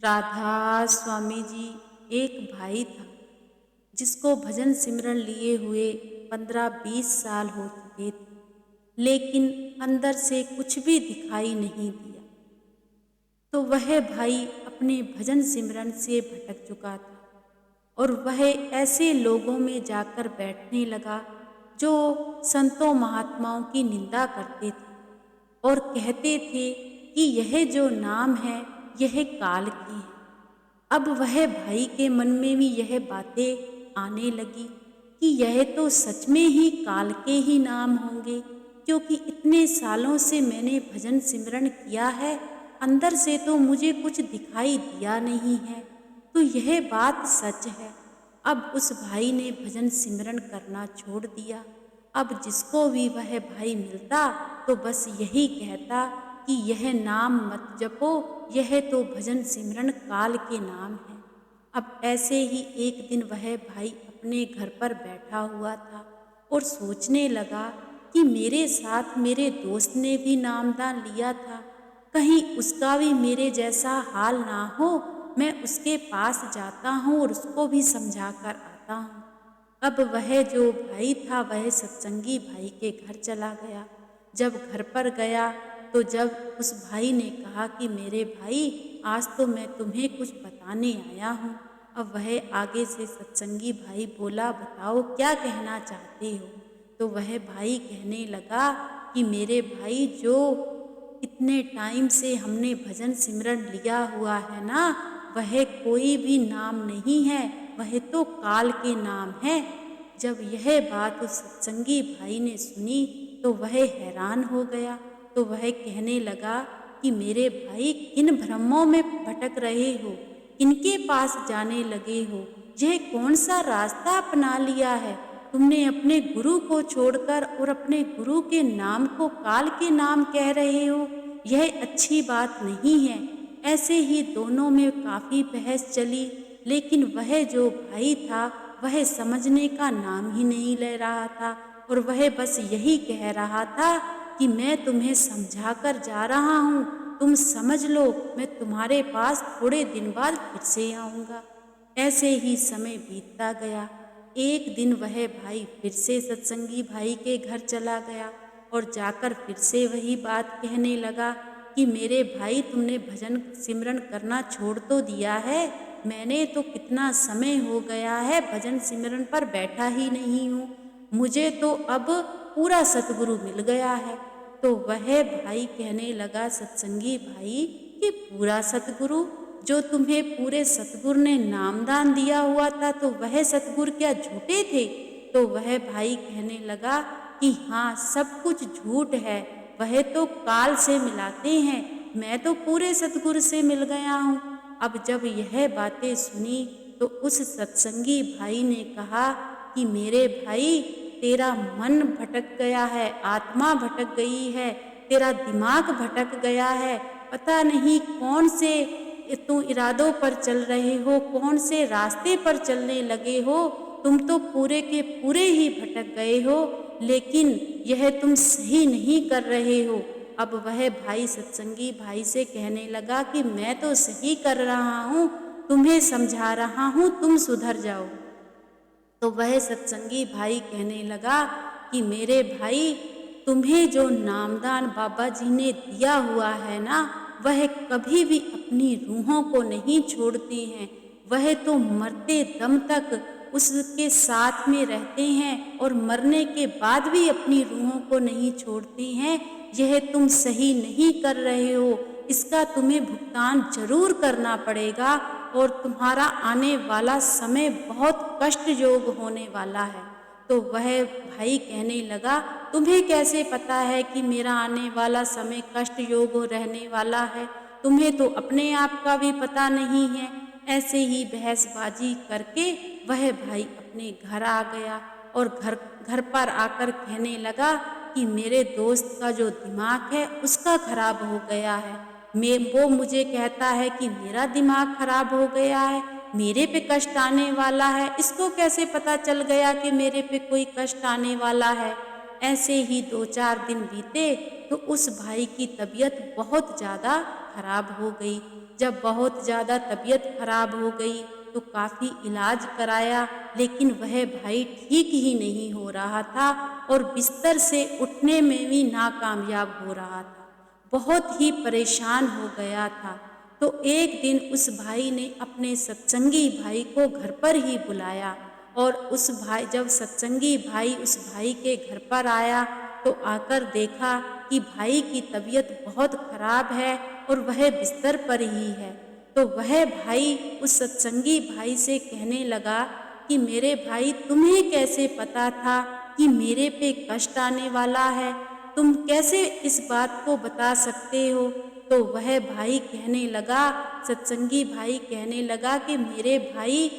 राधा स्वामी जी एक भाई था जिसको भजन सिमरन लिए हुए 15-20 साल हो चुके थे, लेकिन अंदर से कुछ भी दिखाई नहीं दिया। तो वह भाई अपने भजन सिमरन से भटक चुका था और वह ऐसे लोगों में जाकर बैठने लगा जो संतों महात्माओं की निंदा करते थे और कहते थे कि यह जो नाम है यह काल की है। अब वह भाई के मन में भी यह बातें आने लगी कि यह तो सच में ही काल के ही नाम होंगे, क्योंकि इतने सालों से मैंने भजन सिमरन किया है, अंदर से तो मुझे कुछ दिखाई दिया नहीं है, तो यह बात सच है। अब उस भाई ने भजन सिमरन करना छोड़ दिया। अब जिसको भी वह भाई मिलता तो बस यही कहता कि यह नाम मत जपो, यह तो भजन सिमरन काल के नाम है। अब ऐसे ही एक दिन वह भाई अपने घर पर बैठा हुआ था और सोचने लगा कि मेरे साथ मेरे दोस्त ने भी नामदान लिया था, कहीं उसका भी मेरे जैसा हाल ना हो। मैं उसके पास जाता हूँ और उसको भी समझा कर आता हूँ। अब वह जो भाई था वह सत्संगी भाई के घर चला गया। जब घर पर गया तो जब उस भाई ने कहा कि मेरे भाई आज तो मैं तुम्हें कुछ बताने आया हूँ। अब वह आगे से सत्संगी भाई बोला, बताओ क्या कहना चाहते हो। तो वह भाई कहने लगा कि मेरे भाई जो इतने टाइम से हमने भजन सिमरन लिया हुआ है ना, वह कोई भी नाम नहीं है, वह तो काल के नाम है। जब यह बात उस सत्संगी भाई ने सुनी तो वह हैरान हो गया। तो वह कहने लगा कि मेरे भाई किन भ्रमों में भटक रहे हो, किनके पास जाने लगे हो, यह कौन सा रास्ता अपना लिया है। तुमने अपने गुरु को छोड़कर और अपने गुरु के नाम को काल के नाम कह रहे हो, यह अच्छी बात नहीं है। ऐसे ही दोनों में काफ़ी बहस चली, लेकिन वह जो भाई था वह समझने का नाम ही नहीं ले रहा था और वह बस यही कह रहा था कि मैं तुम्हें समझा कर जा रहा हूँ, तुम समझ लो, मैं तुम्हारे पास थोड़े दिन बाद फिर से आऊँगा। ऐसे ही समय बीतता गया। एक दिन वह भाई फिर से सत्संगी भाई के घर चला गया और जाकर फिर से वही बात कहने लगा कि मेरे भाई तुमने भजन सिमरन करना छोड़ तो दिया है, मैंने तो कितना समय हो गया है भजन सिमरन पर बैठा ही नहीं हूँ, मुझे तो अब पूरा सतगुरु मिल गया है। तो वह भाई कहने लगा सत्संगी भाई कि पूरा सतगुरु, जो तुम्हें पूरे सतगुरु ने नामदान दिया हुआ था तो वह सतगुरु क्या झूठे थे। तो वह भाई कहने लगा कि हाँ सब कुछ झूठ है, वह तो काल से मिलाते हैं, मैं तो पूरे सतगुरु से मिल गया हूँ। अब जब यह बातें सुनी तो उस सत्संगी भाई ने कहा कि मेरे भाई तेरा मन भटक गया है, आत्मा भटक गई है, तेरा दिमाग भटक गया है, पता नहीं कौन से तुम इरादों पर चल रहे हो, कौन से रास्ते पर चलने लगे हो, तुम तो पूरे के पूरे ही भटक गए हो, लेकिन यह तुम सही नहीं कर रहे हो। अब वह भाई सत्संगी भाई से कहने लगा कि मैं तो सही कर रहा हूँ, तुम्हें समझा रहा हूँ, तुम सुधर जाओ। तो वह सत्संगी भाई कहने लगा कि मेरे भाई तुम्हें जो नामदान बाबा जी ने दिया हुआ है ना, वह कभी भी अपनी रूहों को नहीं छोड़ते हैं, वह तो मरते दम तक उसके साथ में रहते हैं और मरने के बाद भी अपनी रूहों को नहीं छोड़ते हैं। यह तुम सही नहीं कर रहे हो, इसका तुम्हें भुगतान जरूर करना पड़ेगा और तुम्हारा आने वाला समय बहुत कष्ट योग होने वाला है। तो वह भाई कहने लगा तुम्हें कैसे पता है कि मेरा आने वाला समय कष्ट योग रहने वाला है, तुम्हें तो अपने आप का भी पता नहीं है। ऐसे ही बहसबाजी करके वह भाई अपने घर आ गया और घर घर पर आकर कहने लगा कि मेरे दोस्त का जो दिमाग है उसका खराब हो गया है। वो मुझे कहता है कि मेरा दिमाग खराब हो गया है, मेरे पे कष्ट आने वाला है, इसको कैसे पता चल गया कि मेरे पे कोई कष्ट आने वाला है। ऐसे ही 2-4 दिन बीते तो उस भाई की तबीयत बहुत ज़्यादा खराब हो गई। जब बहुत ज़्यादा तबीयत खराब हो गई तो काफ़ी इलाज कराया, लेकिन वह भाई ठीक ही नहीं हो रहा था और बिस्तर से उठने में भी नाकामयाब हो रहा था। बहुत ही परेशान हो गया था। तो एक दिन उस भाई ने अपने सत्संगी भाई को घर पर ही बुलाया और उस भाई जब सत्संगी भाई उस भाई के घर पर आया तो आकर देखा कि भाई की तबीयत बहुत खराब है और वह बिस्तर पर ही है। तो वह भाई उस सत्संगी भाई से कहने लगा कि मेरे भाई, तुम्हें कैसे पता था कि मेरे पे कष्ट आने वाला है? तुम कैसे इस बात को बता सकते हो? तो वह भाई कहने लगा, सत्संगी भाई कहने लगा कि मेरे भाई,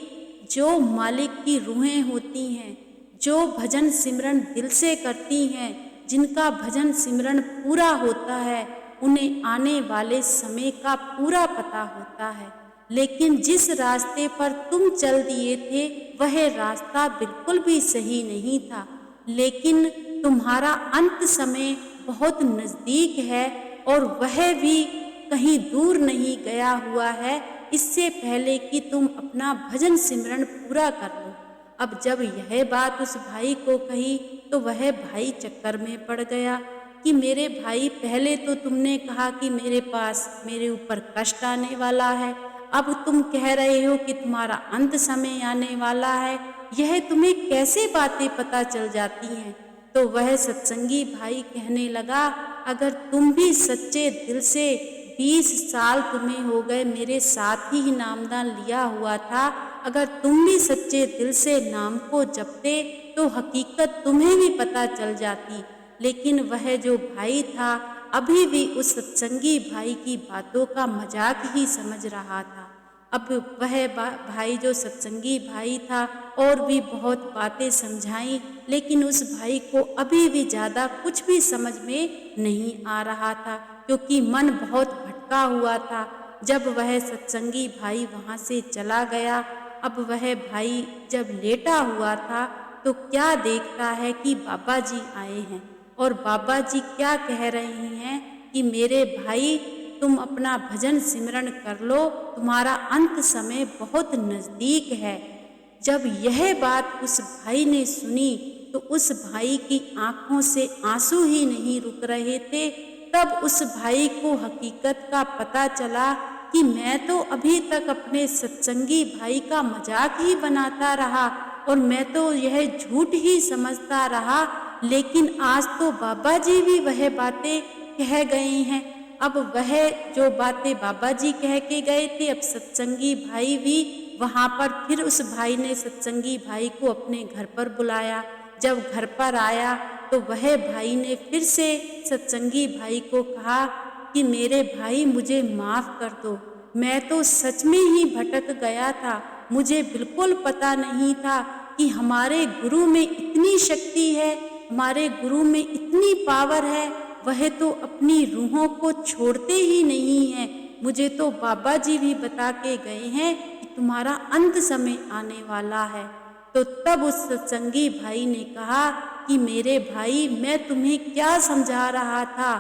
जो मालिक की रूहें होती हैं, जो भजन सिमरन दिल से करती हैं, जिनका भजन सिमरन पूरा होता है, उन्हें आने वाले समय का पूरा पता होता है। लेकिन जिस रास्ते पर तुम चल दिए थे वह रास्ता बिल्कुल भी सही नहीं था, लेकिन तुम्हारा अंत समय बहुत नज़दीक है और वह भी कहीं दूर नहीं गया हुआ है, इससे पहले कि तुम अपना भजन सिमरन पूरा कर लो। अब जब यह बात उस भाई को कही तो वह भाई चक्कर में पड़ गया कि मेरे भाई, पहले तो तुमने कहा कि मेरे ऊपर कष्ट आने वाला है, अब तुम कह रहे हो कि तुम्हारा अंत समय आने वाला है। यह तुम्हें कैसे बातें पता चल जाती हैं? तो वह सत्संगी भाई कहने लगा, अगर तुम भी सच्चे दिल से 20 साल तुम्हें हो गए मेरे साथ ही नामदान लिया हुआ था, अगर तुम भी सच्चे दिल से नाम को जपते तो हकीकत तुम्हें भी पता चल जाती। लेकिन वह जो भाई था अभी भी उस सत्संगी भाई की बातों का मजाक ही समझ रहा था। अब वह भाई जो सत्संगी भाई था और भी बहुत बातें समझाई, लेकिन उस भाई को अभी भी ज़्यादा कुछ भी समझ में नहीं आ रहा था, क्योंकि मन बहुत भटका हुआ था। जब वह सत्संगी भाई वहाँ से चला गया, अब वह भाई जब लेटा हुआ था तो क्या देखता है कि बाबा जी आए हैं और बाबा जी क्या कह रहे हैं कि मेरे भाई, तुम अपना भजन सिमरन कर लो, तुम्हारा अंत समय बहुत नज़दीक है। जब यह बात उस भाई ने सुनी तो उस भाई की आंखों से आंसू ही नहीं रुक रहे थे। तब उस भाई को हकीकत का पता चला कि मैं तो अभी तक अपने सत्संगी भाई का मजाक ही बनाता रहा और मैं तो यह झूठ ही समझता रहा, लेकिन आज तो बाबा जी भी वह बातें कह गए हैं। अब वह जो बातें बाबा जी कह के गए थे, अब सत्संगी भाई भी वहाँ पर फिर उस भाई ने सत्संगी भाई को अपने घर पर बुलाया। जब घर पर आया तो वह भाई ने फिर से सत्संगी भाई को कहा कि मेरे भाई, मुझे माफ़ कर दो, मैं तो सच में ही भटक गया था, मुझे बिल्कुल पता नहीं था कि हमारे गुरु में इतनी शक्ति है, हमारे गुरु में इतनी पावर है, वह तो अपनी रूहों को छोड़ते ही नहीं हैं। मुझे तो बाबा जी भी बता के गए हैं कि तुम्हारा अंत समय आने वाला है। तो तब उस सत्संगी भाई ने कहा कि मेरे भाई, मैं तुम्हें क्या समझा रहा था,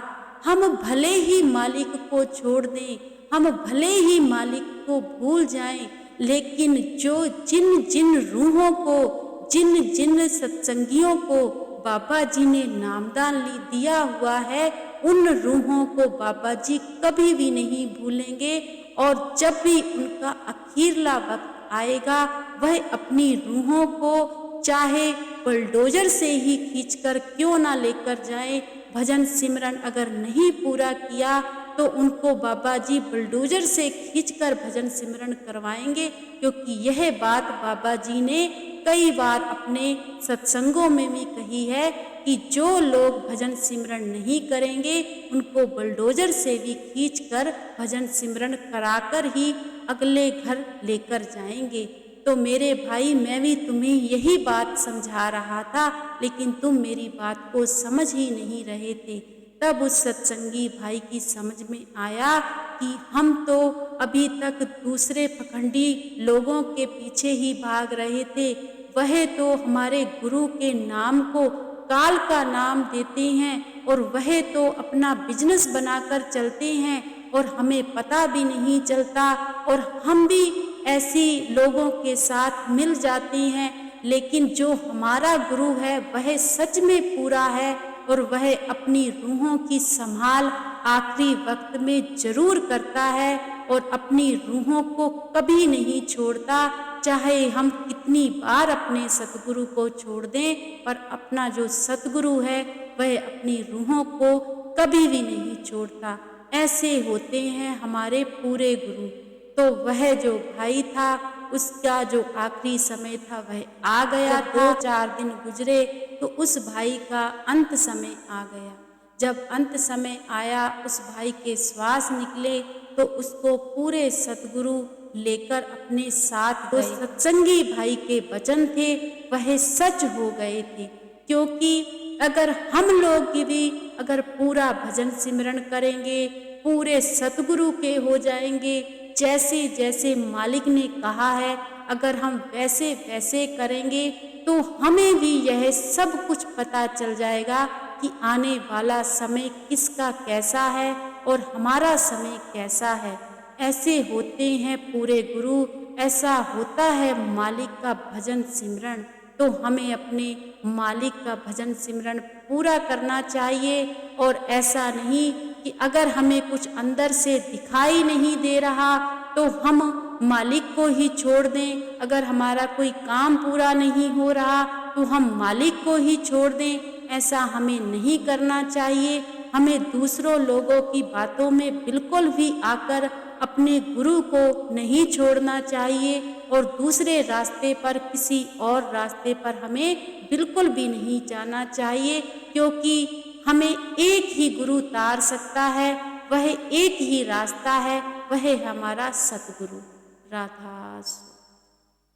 हम भले ही मालिक को छोड़ दें, हम भले ही मालिक को भूल जाएं, लेकिन जो जिन जिन रूहों को, जिन जिन सत्संगियों को बाबा जी ने नामदान दिया हुआ है, उन रूहों को बाबा जी कभी भी नहीं भूलेंगे और जब भी उनका अखीरला वक्त आएगा, वह अपनी रूहों को चाहे बुलडोजर से ही खींचकर क्यों ना लेकर जाएं। भजन सिमरन अगर नहीं पूरा किया तो उनको बाबा जी बुलडोजर से खींचकर भजन सिमरन करवाएंगे, क्योंकि यह बात बाबा जी ने कई बार अपने सत्संगों में भी कही है कि जो लोग भजन सिमरन नहीं करेंगे उनको बुलडोजर से भी खींचकर भजन सिमरन कराकर ही अगले घर लेकर जाएंगे। तो मेरे भाई, मैं भी तुम्हें यही बात समझा रहा था, लेकिन तुम मेरी बात को समझ ही नहीं रहे थे। तब उस सत्संगी भाई की समझ में आया कि हम तो अभी तक दूसरे पखंडी लोगों के पीछे ही भाग रहे थे, वह तो हमारे गुरु के नाम को काल का नाम देते हैं और वह तो अपना बिजनेस बनाकर चलते हैं और हमें पता भी नहीं चलता और हम भी ऐसी लोगों के साथ मिल जाते हैं। लेकिन जो हमारा गुरु है वह सच में पूरा है और वह अपनी रूहों की संभाल आखिरी वक्त में जरूर करता है और अपनी रूहों को कभी नहीं छोड़ता। चाहे हम कितनी बार अपने सतगुरु को छोड़ दें, पर अपना जो सतगुरु है वह अपनी रूहों को कभी भी नहीं छोड़ता। ऐसे होते हैं हमारे पूरे गुरु। तो वह जो भाई था उसका जो आखिरी समय था वह आ गया था। 2-4 दिन गुजरे तो उस भाई का अंत समय आ गया। जब अंत समय आया, उस भाई के श्वास निकले तो उसको पूरे सतगुरु लेकर अपने साथ गए। सत्संगी भाई के वचन थे वह सच हो गए थे, क्योंकि अगर हम लोग भी अगर पूरा भजन सिमरन करेंगे, पूरे सतगुरु के हो जाएंगे, जैसे जैसे मालिक ने कहा है, अगर हम वैसे वैसे करेंगे तो हमें भी यह सब कुछ पता चल जाएगा कि आने वाला समय किसका कैसा है और हमारा समय कैसा है। ऐसे होते हैं पूरे गुरु, ऐसा होता है मालिक का भजन सिमरन। तो हमें अपने मालिक का भजन सिमरन पूरा करना चाहिए और ऐसा नहीं कि अगर हमें कुछ अंदर से दिखाई नहीं दे रहा तो हम मालिक को ही छोड़ दें। अगर हमारा कोई काम पूरा नहीं हो रहा तो हम मालिक को ही छोड़ दें। ऐसा हमें नहीं करना चाहिए। हमें दूसरों लोगों की बातों में बिल्कुल भी आकर अपने गुरु को नहीं छोड़ना चाहिए और दूसरे रास्ते पर, किसी और रास्ते पर हमें बिल्कुल भी नहीं जाना चाहिए, क्योंकि हमें एक ही गुरु तार सकता है। वह एक ही रास्ता है, वह हमारा सतगुरु। राधा।